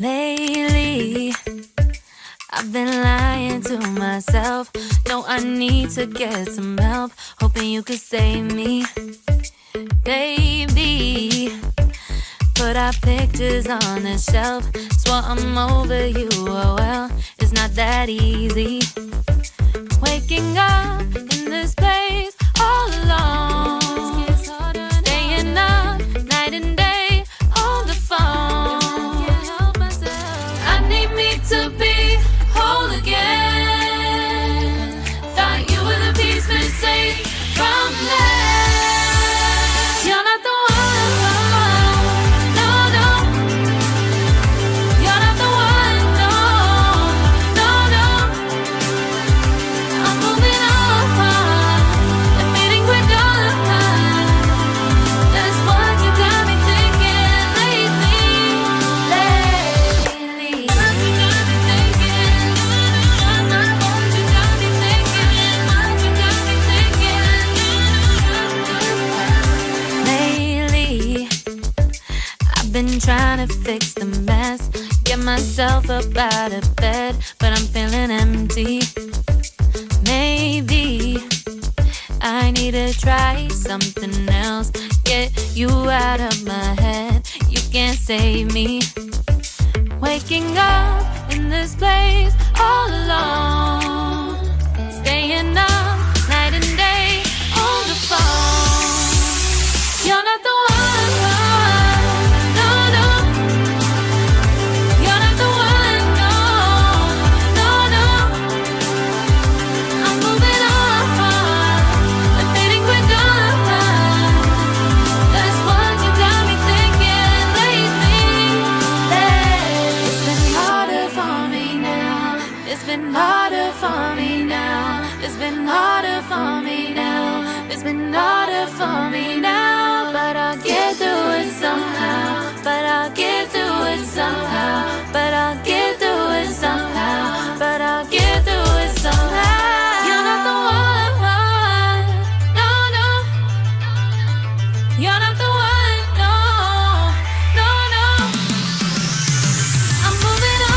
Lately, I've been lying to myself. No, I need to get some help. Hoping you could save me, baby. Put our pictures on the shelf. Swore I'm over you, oh well, it's not that easy. Waking up in this place all alone. Staying up night and day on the phone. I need me to be whole again. Thought you were the piece missing from that. You're not the trying to fix the mess, get myself up out of bed, but I'm feeling empty. Maybe I need to try something else, get you out of my head. You can't save me. Waking up in this place all alone, staying up night and day on the phone. You're not the one. It's been harder for me now. It's been harder for me now. It's been harder for me now. But I'll get through it somehow. But I'll get through it somehow. But I'll get through it somehow. But I'll get through it somehow. You're not the one. No, no. You're not the one. No, no, no. I'm moving on.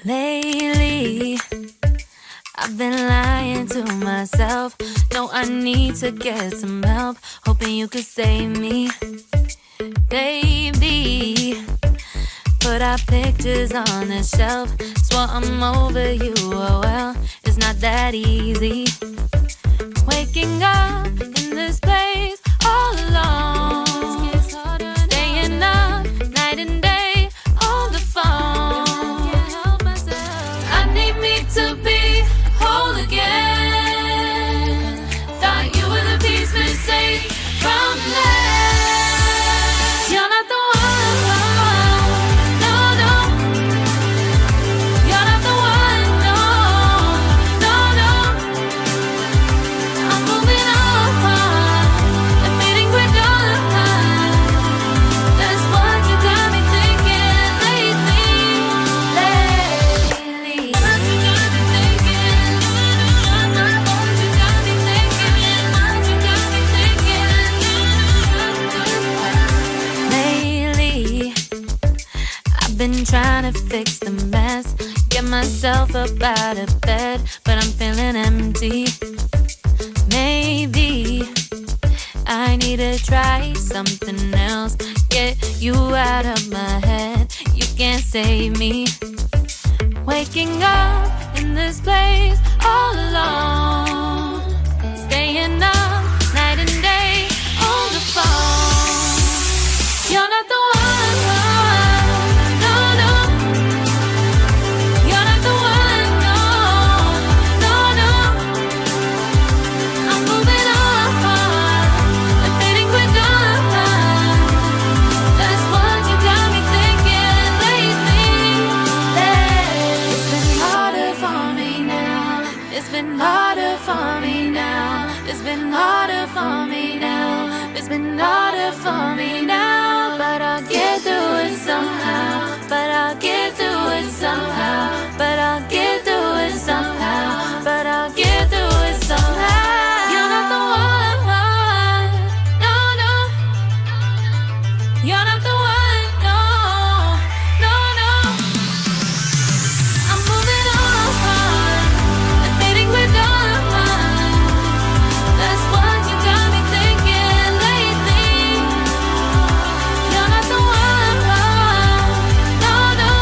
Lately, I've been lying to myself. No, I need to get some help. Hoping you could save me, baby. Put our pictures on the shelf. Swore I'm over you, oh well, it's not that easy. Waking up in this place all alone. Staying up night and day on the phone. To be whole again. Thought you were the piece missing from that. You're not the one. No, no. You're not the one. No, no, no. I'm moving on and meeting with God. That's what you got me thinking lately. Been trying to fix the mess, get myself up out of bed, but I'm feeling empty. Maybe I need to try something else, get you out of my head. You can't save me. Waking up in this place all alone, staying up night and day on the phone. You're not the one, no, no. You're not the one, no, no, no. I'm moving on, I'm fading quick on. That's what you got me thinking lately. It's been harder for me now. It's been harder for me now. It's been harder for me now. It's been harder for me now. But I'll get through it somehow. But I'll get through it somehow. But I'll get through it somehow. But I'll get through it somehow. You're not the one, no, no. You're not the one, no, no, no. I'm moving on, I'm fading with dawn. That's what you got me thinking lately. You're not the one, no, no.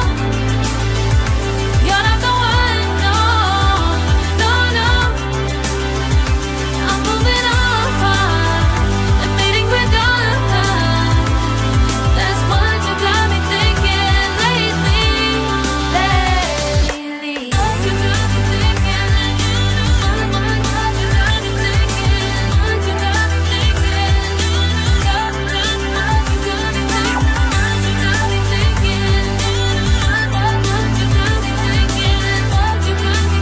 You're not the one, no, no, no. I'm moving on, I'm fading with dawn. That's what you got me thinking lately. What you got me thinking? What you got me thinking? What you got me thinking? What you got me thinking? What you got me thinking? What you got me thinking? What you got me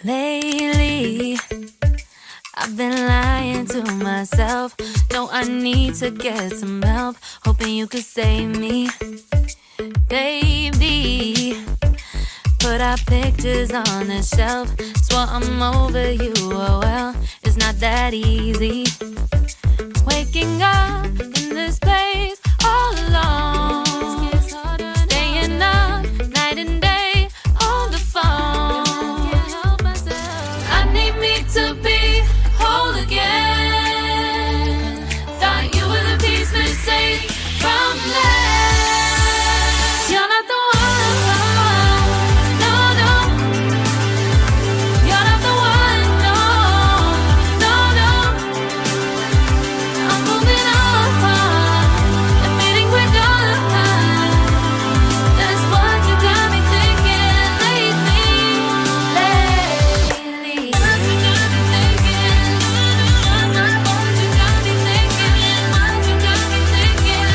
Lately, I've been lying to myself. No, I need to get some help. Hoping you could save me, baby. Put our pictures on the shelf. Swore I'm over you, oh well, it's not that easy. Waking up in this place all alone, staying up night and day on the phone. I need me to be whole again. Thought you were the piece missing from that. You're not the one, no, no. You're not the one, no, no, no. I'm moving on, I'm fading quick on. That's what you got me thinking lately. What you got me thinking? What you got me thinking? What you got me thinking?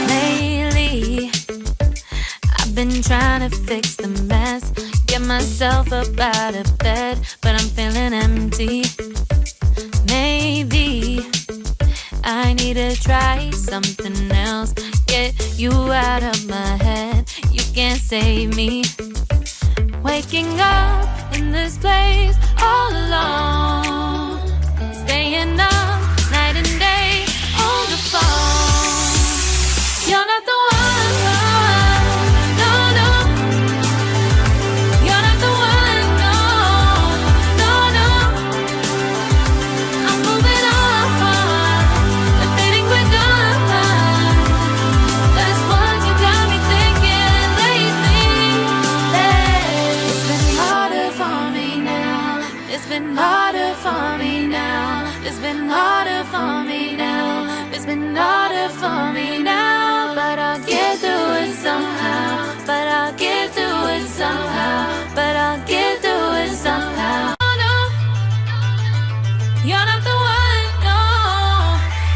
Lately, I've been trying to fix the mess, get myself up out of bed, but I'm feeling empty. Maybe I need to try something else. Get you out of my head. You can't save me. Waking up in this place all alone, staying up night and day on the phone. You're not the one, no, no. You're not the one, no, no, no. I'm moving on, I'm fading quick on. That's what you got me thinking lately. It's been harder for me now. It's been harder for me now. It's been harder for me now. It's been harder for me now. But I'll get through it somehow. But I'll get through it somehow. But I'll get through it somehow. Oh, no. You're not the one, no,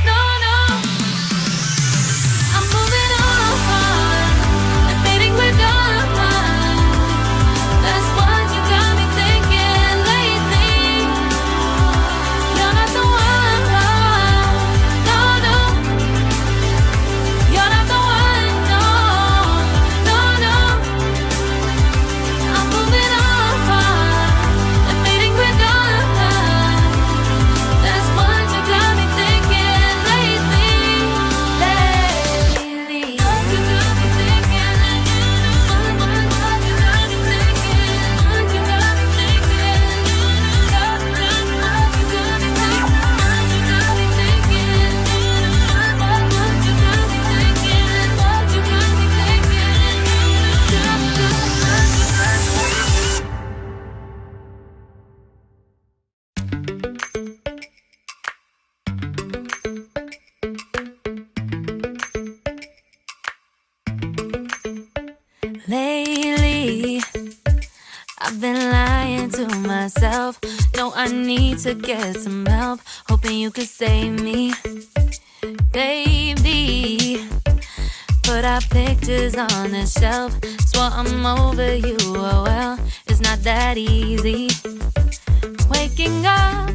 no, no. I'm moving on, I'm fading with dawn. That's what you got me thinking lately. You're not the one, no, no. I've been lying to myself. No, I need to get some help. Hoping you could save me, baby. Put our pictures on the shelf. Swore I'm over you, oh well, it's not that easy. Waking up